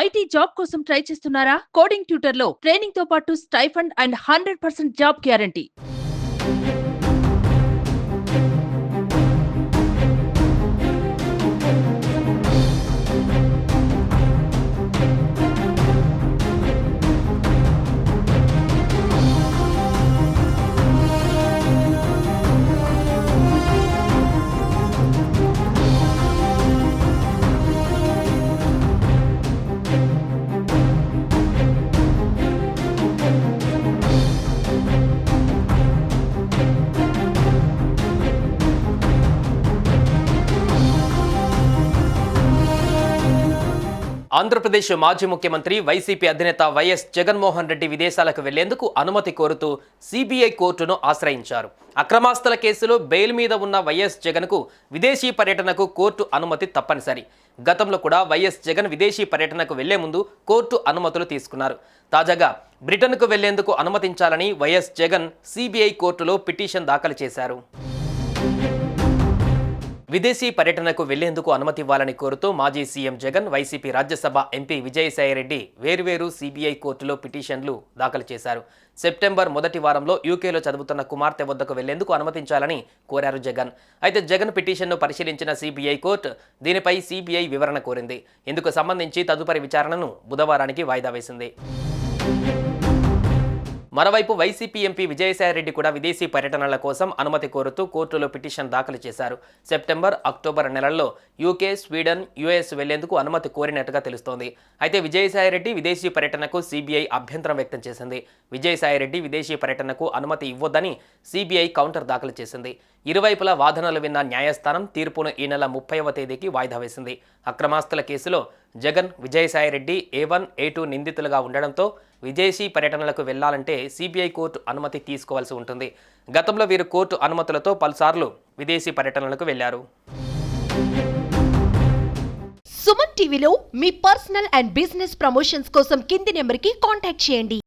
IT job కోసం try చేస్తున్నారా? Coding tutor లో ట్రైనింగ్ తో పాటు stipend and 100% job guarantee. Andhra Pradesh మాజీ ముఖ్యమంత్రి వైసీపీ అధినేత వైఎస్ జగన్మోహన్ రెడ్డి విదేశాలకు వెళ్లేందుకు అనుమతి కోరుతూ సిబిఐ కోర్టును ఆశ్రయించారు. అక్రమాస్తుల కేసులో బెయిల్ మీద ఉన్న వైఎస్ జగన్కు విదేశీ పర్యటనకు కోర్టు అనుమతి తప్పనిసరి. గతంలో కూడా వైఎస్ జగన్ విదేశీ పర్యటనకు వెళ్లే ముందు కోర్టు అనుమతులు తీసుకున్నారు. తాజాగా బ్రిటన్కు వెళ్లేందుకు అనుమతించాలని వైఎస్ జగన్ సిబిఐ కోర్టులో పిటిషన్ దాఖలు చేశారు. విదేశీ పర్యటనకు వెళ్లేందుకు అనుమతి ఇవ్వాలని కోరుతూ మాజీ CM Jagan, YCP Rajya Sabha MP Vijayasai Reddy వేర్వేరు సిబిఐ కోర్టులో పిటిషన్లు దాఖలు చేశారు. సెప్టెంబర్ మొదటి వారంలో యూకేలో చదువుతున్న కుమార్తె వద్దకు వెళ్లేందుకు అనుమతించాలని కోరారు జగన్. అయితే జగన్ పిటిషన్ను పరిశీలించిన సిబిఐ కోర్టు దీనిపై సిబిఐ వివరణ కోరింది. ఇందుకు సంబంధించి తదుపరి విచారణను బుధవారానికి వాయిదా వేసింది. మరోవైపు వైసీపీ ఎంపీ విజయసాయిరెడ్డి కూడా విదేశీ పర్యటనల కోసం అనుమతి కోరుతూ కోర్టులో పిటిషన్ దాఖలు చేశారు. సెప్టెంబర్, అక్టోబర్ నెలల్లో యూకే, స్వీడన్, యుఎస్ వెళ్లేందుకు అనుమతి కోరినట్టుగా తెలుస్తోంది. అయితే విజయసాయిరెడ్డి విదేశీ పర్యటనకు సిబిఐ అభ్యంతరం వ్యక్తం చేసింది. విజయసాయిరెడ్డి విదేశీ పర్యటనకు అనుమతి ఇవ్వొద్దని సిబిఐ కౌంటర్ దాఖలు చేసింది. ఇరువైపుల వాదనలు విన్న న్యాయస్థానం తీర్పును ఈ నెల 30వ తేదీకి వాయిదా వేసింది. అక్రమాస్తుల కేసులో జగన్, విజయసాయిరెడ్డి A1, A2 నిందితులుగా ఉండడంతో విదేశీ పర్యటనలకు వెళ్లాలంటే సిబిఐ కోర్టు అనుమతి తీసుకోవాల్సి ఉంటుంది. గతంలో వీరు కోర్టు అనుమతులతో పలుసార్లు విదేశీ పర్యటనలకు వెళ్లారు. సుమన్ టీవీలో మీ పర్సనల్ అండ్ బిజినెస్ ప్రమోషన్స్ కోసం కింది నెంబర్కి కాంటాక్ట్ చేయండి.